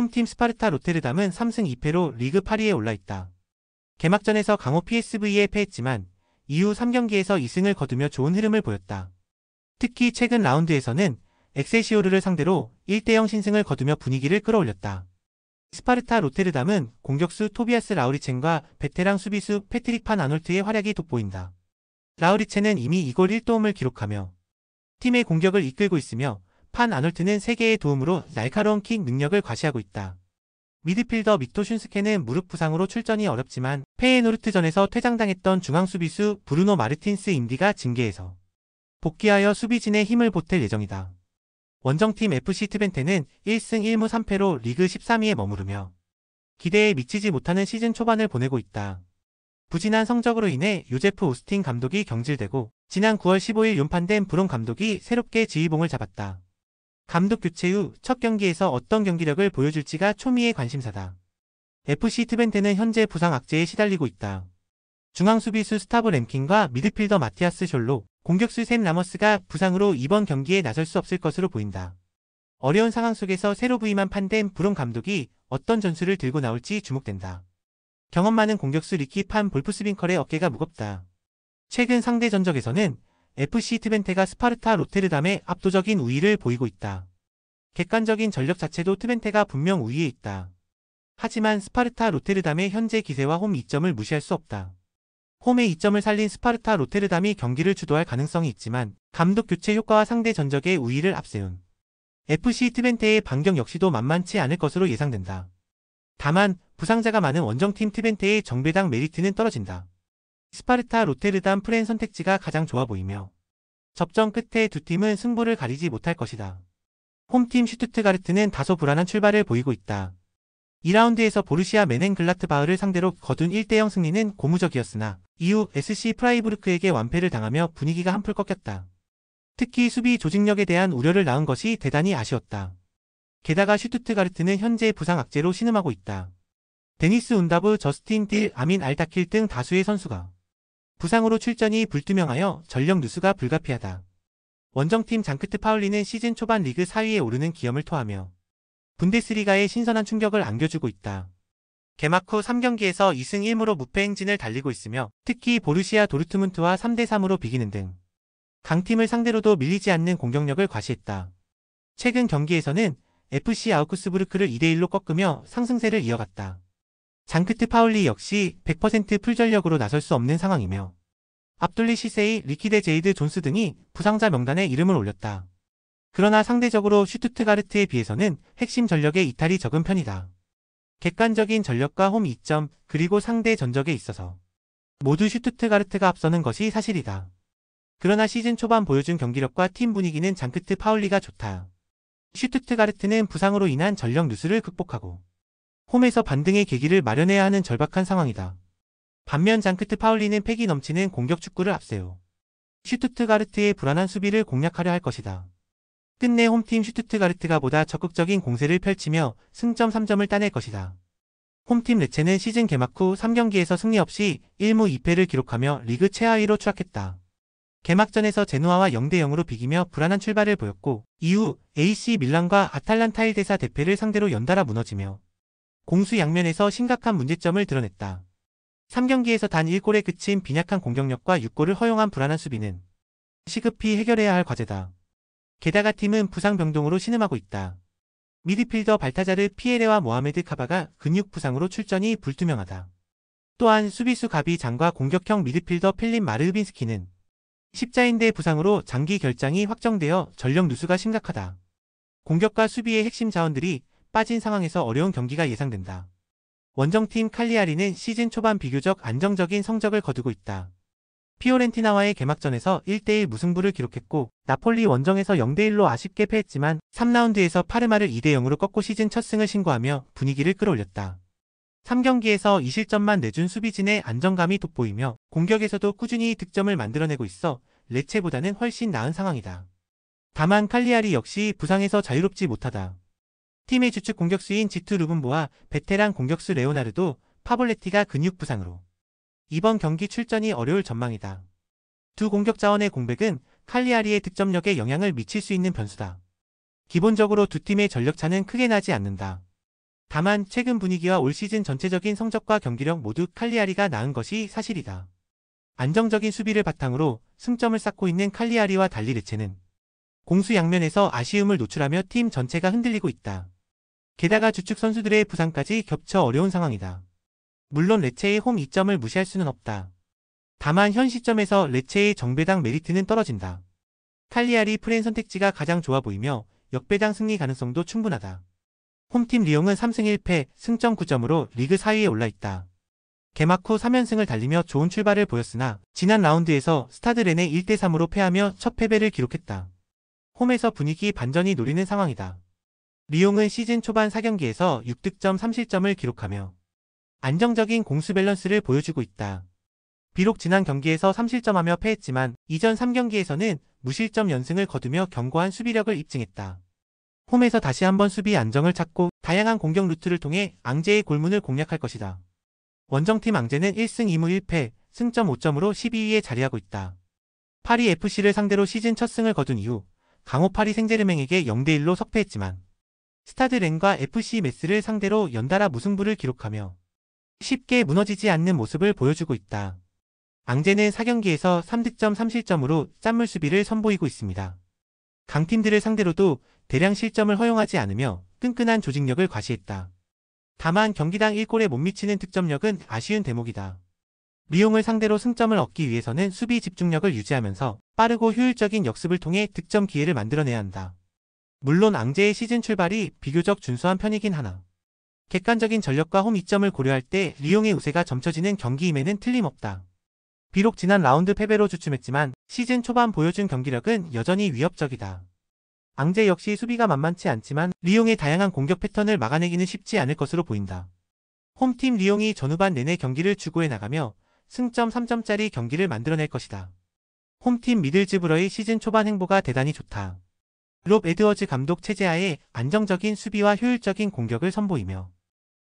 홈팀 스파르타 로테르담은 3승 2패로 리그 8위에 올라있다. 개막전에서 강호 PSV에 패했지만 이후 3경기에서 2승을 거두며 좋은 흐름을 보였다. 특히 최근 라운드에서는 엑셀시오르를 상대로 1대0 신승을 거두며 분위기를 끌어올렸다. 스파르타 로테르담은 공격수 토비아스 라우리첸과 베테랑 수비수 패트릭 판 아놀트의 활약이 돋보인다. 라우리첸은 이미 2골 1도움을 기록하며 팀의 공격을 이끌고 있으며 판 아놀트는 3개의 도움으로 날카로운 킥 능력을 과시하고 있다. 미드필더 미토 슌스케는 무릎 부상으로 출전이 어렵지만 페예노르트전에서 퇴장당했던 중앙 수비수 브루노 마르틴스 인디가 징계에서 복귀하여 수비진에 힘을 보탤 예정이다. 원정팀 FC 트벤테는 1승 1무 3패로 리그 13위에 머무르며 기대에 미치지 못하는 시즌 초반을 보내고 있다. 부진한 성적으로 인해 요제프 오스틴 감독이 경질되고 지난 9월 15일 용판된 브롬 감독이 새롭게 지휘봉을 잡았다. 감독 교체 후 첫 경기에서 어떤 경기력을 보여줄지가 초미의 관심사다. FC 트벤테는 현재 부상 악재에 시달리고 있다. 중앙 수비수 스타브 램킨과 미드필더 마티아스 숄로, 공격수 샘 라머스가 부상으로 이번 경기에 나설 수 없을 것으로 보인다. 어려운 상황 속에서 새로 부임한 판덴 브롬 감독이 어떤 전술을 들고 나올지 주목된다. 경험 많은 공격수 리키 판 볼프스빈컬의 어깨가 무겁다. 최근 상대 전적에서는 FC 트벤테가 스파르타 로테르담의 압도적인 우위를 보이고 있다. 객관적인 전력 자체도 트벤테가 분명 우위에 있다. 하지만 스파르타 로테르담의 현재 기세와 홈 이점을 무시할 수 없다. 홈의 이점을 살린 스파르타 로테르담이 경기를 주도할 가능성이 있지만 감독 교체 효과와 상대 전적의 우위를 앞세운 FC 트벤테의 반격 역시도 만만치 않을 것으로 예상된다. 다만 부상자가 많은 원정팀 트벤테의 정배당 메리트는 떨어진다. 스파르타 로테르담 프렌 선택지가 가장 좋아 보이며 접전 끝에 두 팀은 승부를 가리지 못할 것이다. 홈팀 슈투트가르트는 다소 불안한 출발을 보이고 있다. 2라운드에서 보르시아 메넨글라트바흐를 상대로 거둔 1대0 승리는 고무적이었으나 이후 SC 프라이부르크에게 완패를 당하며 분위기가 한풀 꺾였다. 특히 수비 조직력에 대한 우려를 낳은 것이 대단히 아쉬웠다. 게다가 슈투트가르트는 현재 부상 악재로 신음하고 있다. 데니스 운다브, 저스틴 딜, 아민 알타킬 등 다수의 선수가 부상으로 출전이 불투명하여 전력 누수가 불가피하다. 원정팀 장크트 파울리는 시즌 초반 리그 4위에 오르는 기염을 토하며 분데스리가에 신선한 충격을 안겨주고 있다. 개막 후 3경기에서 2승 1무로 무패 행진을 달리고 있으며 특히 보르시아 도르트문트와 3대3으로 비기는 등 강팀을 상대로도 밀리지 않는 공격력을 과시했다. 최근 경기에서는 FC 아우크스부르크를 2대1로 꺾으며 상승세를 이어갔다. 장크트 파울리 역시 100% 풀전력으로 나설 수 없는 상황이며 압둘리 시세이, 리키데 제이드 존스 등이 부상자 명단에 이름을 올렸다. 그러나 상대적으로 슈투트가르트에 비해서는 핵심 전력의 이탈이 적은 편이다. 객관적인 전력과 홈 이점 그리고 상대 전적에 있어서 모두 슈투트가르트가 앞서는 것이 사실이다. 그러나 시즌 초반 보여준 경기력과 팀 분위기는 장크트 파울리가 좋다. 슈투트가르트는 부상으로 인한 전력 누수를 극복하고 홈에서 반등의 계기를 마련해야 하는 절박한 상황이다. 반면 장크트 파울리는 패기 넘치는 공격 축구를 앞세워 슈투트가르트의 불안한 수비를 공략하려 할 것이다. 끝내 홈팀 슈투트가르트가 보다 적극적인 공세를 펼치며 승점 3점을 따낼 것이다. 홈팀 레체는 시즌 개막 후 3경기에서 승리 없이 1무 2패를 기록하며 리그 최하위로 추락했다. 개막전에서 제노아와 0대0으로 비기며 불안한 출발을 보였고 이후 AC 밀란과 아탈란타 1대4 대패를 상대로 연달아 무너지며 공수 양면에서 심각한 문제점을 드러냈다. 3경기에서 단 1골에 그친 빈약한 공격력과 6골을 허용한 불안한 수비는 시급히 해결해야 할 과제다. 게다가 팀은 부상 병동으로 신음하고 있다. 미드필더 발타자르 피에레와 모하메드 카바가 근육 부상으로 출전이 불투명하다. 또한 수비수 가비 장과 공격형 미드필더 필립 마르흐빈스키는 십자인대 부상으로 장기 결장이 확정되어 전력 누수가 심각하다. 공격과 수비의 핵심 자원들이 빠진 상황에서 어려운 경기가 예상된다. 원정팀 칼리아리는 시즌 초반 비교적 안정적인 성적을 거두고 있다. 피오렌티나와의 개막전에서 1대1 무승부를 기록했고 나폴리 원정에서 0대1로 아쉽게 패했지만 3라운드에서 파르마를 2대0으로 꺾고 시즌 첫 승을 신고하며 분위기를 끌어올렸다. 3경기에서 2실점만 내준 수비진의 안정감이 돋보이며 공격에서도 꾸준히 득점을 만들어내고 있어 레체보다는 훨씬 나은 상황이다. 다만 칼리아리 역시 부상에서 자유롭지 못하다. 팀의 주축 공격수인 지투 루븐보와 베테랑 공격수 레오나르도 파볼레티가 근육 부상으로 이번 경기 출전이 어려울 전망이다. 두 공격 자원의 공백은 칼리아리의 득점력에 영향을 미칠 수 있는 변수다. 기본적으로 두 팀의 전력차는 크게 나지 않는다. 다만 최근 분위기와 올 시즌 전체적인 성적과 경기력 모두 칼리아리가 나은 것이 사실이다. 안정적인 수비를 바탕으로 승점을 쌓고 있는 칼리아리와 달리 레체는 공수 양면에서 아쉬움을 노출하며 팀 전체가 흔들리고 있다. 게다가 주축 선수들의 부상까지 겹쳐 어려운 상황이다. 물론 레체의 홈 이점을 무시할 수는 없다. 다만 현 시점에서 레체의 정배당 메리트는 떨어진다. 칼리아리 프렌 선택지가 가장 좋아 보이며 역배당 승리 가능성도 충분하다. 홈팀 리옹은 3승 1패, 승점 9점으로 리그 4위에 올라있다. 개막 후 3연승을 달리며 좋은 출발을 보였으나 지난 라운드에서 스타드 렌에 1대3으로 패하며 첫 패배를 기록했다. 홈에서 분위기 반전이 노리는 상황이다. 리옹은 시즌 초반 4경기에서 6득점 3실점을 기록하며 안정적인 공수 밸런스를 보여주고 있다. 비록 지난 경기에서 3실점하며 패했지만 이전 3경기에서는 무실점 연승을 거두며 견고한 수비력을 입증했다. 홈에서 다시 한번 수비 안정을 찾고 다양한 공격 루트를 통해 앙제의 골문을 공략할 것이다. 원정팀 앙제는 1승 2무 1패, 승점 5점으로 12위에 자리하고 있다. 파리 FC를 상대로 시즌 첫 승을 거둔 이후 강호 파리 생제르맹에게 0대1로 석패했지만 스타드 렌과 FC 메스를 상대로 연달아 무승부를 기록하며 쉽게 무너지지 않는 모습을 보여주고 있다. 앙제는 4경기에서 3득점 3실점으로 짠물 수비를 선보이고 있습니다. 강팀들을 상대로도 대량 실점을 허용하지 않으며 끈끈한 조직력을 과시했다. 다만 경기당 1골에 못 미치는 득점력은 아쉬운 대목이다. 리옹을 상대로 승점을 얻기 위해서는 수비 집중력을 유지하면서 빠르고 효율적인 역습을 통해 득점 기회를 만들어내야 한다. 물론 앙제의 시즌 출발이 비교적 준수한 편이긴 하나 객관적인 전력과 홈 이점을 고려할 때 리옹의 우세가 점쳐지는 경기임에는 틀림없다. 비록 지난 라운드 패배로 주춤했지만 시즌 초반 보여준 경기력은 여전히 위협적이다. 앙제 역시 수비가 만만치 않지만 리옹의 다양한 공격 패턴을 막아내기는 쉽지 않을 것으로 보인다. 홈팀 리옹이 전후반 내내 경기를 주고해 나가며 승점 3점짜리 경기를 만들어낼 것이다. 홈팀 미들즈브러의 시즌 초반 행보가 대단히 좋다. 롭 에드워즈 감독 체제하에 안정적인 수비와 효율적인 공격을 선보이며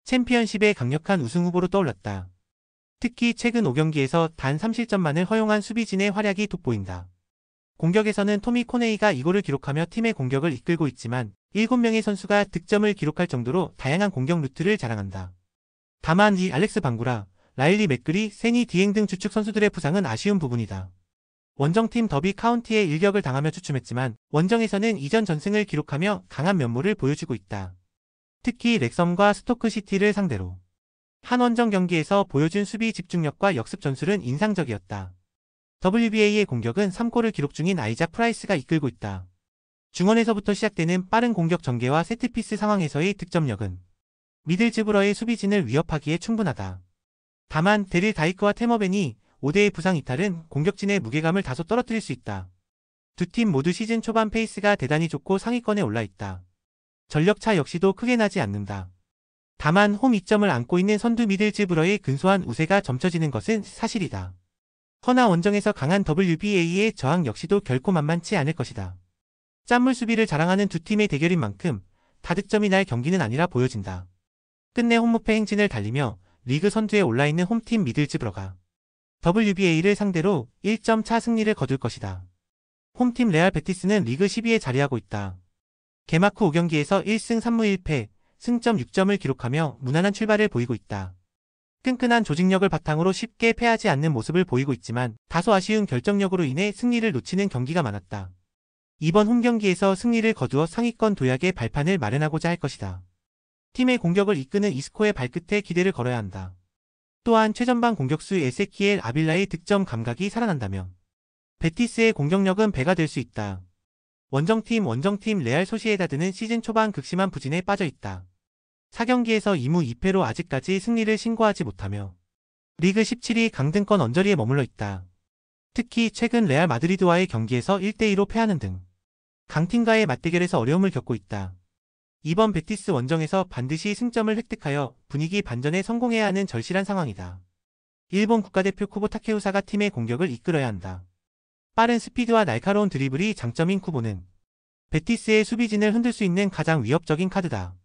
챔피언십의 강력한 우승 후보로 떠올랐다. 특히 최근 5경기에서 단 3실점만을 허용한 수비진의 활약이 돋보인다. 공격에서는 토미 코네이가 2골을 기록하며 팀의 공격을 이끌고 있지만 7명의 선수가 득점을 기록할 정도로 다양한 공격 루트를 자랑한다. 다만 이 알렉스 방구라, 라일리 맥그리, 세니 디엥 등 주축 선수들의 부상은 아쉬운 부분이다. 원정팀 더비 카운티에 일격을 당하며 주춤했지만 원정에서는 이전 전승을 기록하며 강한 면모를 보여주고 있다. 특히 렉섬과 스토크시티를 상대로 한 원정 경기에서 보여준 수비 집중력과 역습 전술은 인상적이었다. WBA의 공격은 3골을 기록 중인 아이작 프라이스가 이끌고 있다. 중원에서부터 시작되는 빠른 공격 전개와 세트피스 상황에서의 득점력은 미들즈브러의 수비진을 위협하기에 충분하다. 다만 데릴 다이크와 테머벤이 5대의 부상 이탈은 공격진의 무게감을 다소 떨어뜨릴 수 있다. 두 팀 모두 시즌 초반 페이스가 대단히 좋고 상위권에 올라있다. 전력차 역시도 크게 나지 않는다. 다만 홈 이점을 안고 있는 선두 미들즈브러의 근소한 우세가 점쳐지는 것은 사실이다. 허나 원정에서 강한 WBA의 저항 역시도 결코 만만치 않을 것이다. 짠물 수비를 자랑하는 두 팀의 대결인 만큼 다득점이 날 경기는 아니라 보여진다. 끝내 홈무패 행진을 달리며 리그 선두에 올라있는 홈팀 미들즈브러가 WBA를 상대로 1점 차 승리를 거둘 것이다. 홈팀 레알 베티스는 리그 10위에 자리하고 있다. 개막 후 5경기에서 1승 3무 1패, 승점 6점을 기록하며 무난한 출발을 보이고 있다. 끈끈한 조직력을 바탕으로 쉽게 패하지 않는 모습을 보이고 있지만 다소 아쉬운 결정력으로 인해 승리를 놓치는 경기가 많았다. 이번 홈경기에서 승리를 거두어 상위권 도약의 발판을 마련하고자 할 것이다. 팀의 공격을 이끄는 이스코의 발끝에 기대를 걸어야 한다. 또한 최전방 공격수 에세키엘 아빌라의 득점 감각이 살아난다면 베티스의 공격력은 배가 될 수 있다. 원정팀 레알 소시에다드는 시즌 초반 극심한 부진에 빠져 있다. 4경기에서 2무 2패로 아직까지 승리를 신고하지 못하며 리그 17위 강등권 언저리에 머물러 있다. 특히 최근 레알 마드리드와의 경기에서 1대2로 패하는 등 강팀과의 맞대결에서 어려움을 겪고 있다. 이번 베티스 원정에서 반드시 승점을 획득하여 분위기 반전에 성공해야 하는 절실한 상황이다. 일본 국가대표 쿠보 타케우사가 팀의 공격을 이끌어야 한다. 빠른 스피드와 날카로운 드리블이 장점인 쿠보는 베티스의 수비진을 흔들 수 있는 가장 위협적인 카드다.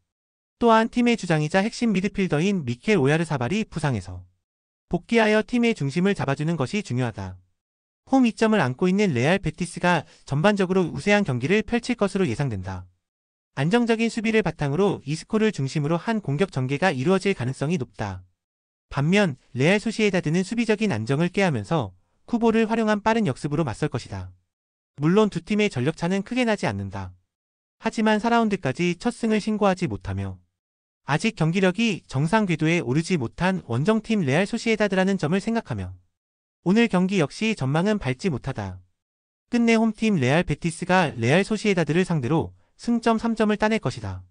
또한 팀의 주장이자 핵심 미드필더인 미켈 오야르사발이 부상해서 복귀하여 팀의 중심을 잡아주는 것이 중요하다. 홈 이점을 안고 있는 레알 베티스가 전반적으로 우세한 경기를 펼칠 것으로 예상된다. 안정적인 수비를 바탕으로 이스코를 중심으로 한 공격 전개가 이루어질 가능성이 높다. 반면 레알 소시에다드는 수비적인 안정을 꾀하면서 쿠보를 활용한 빠른 역습으로 맞설 것이다. 물론 두 팀의 전력 차는 크게 나지 않는다. 하지만 4라운드까지 첫 승을 신고하지 못하며 아직 경기력이 정상 궤도에 오르지 못한 원정팀 레알 소시에다드라는 점을 생각하며 오늘 경기 역시 전망은 밝지 못하다. 끝내 홈팀 레알 베티스가 레알 소시에다드를 상대로 승점 3점을 따낼 것이다.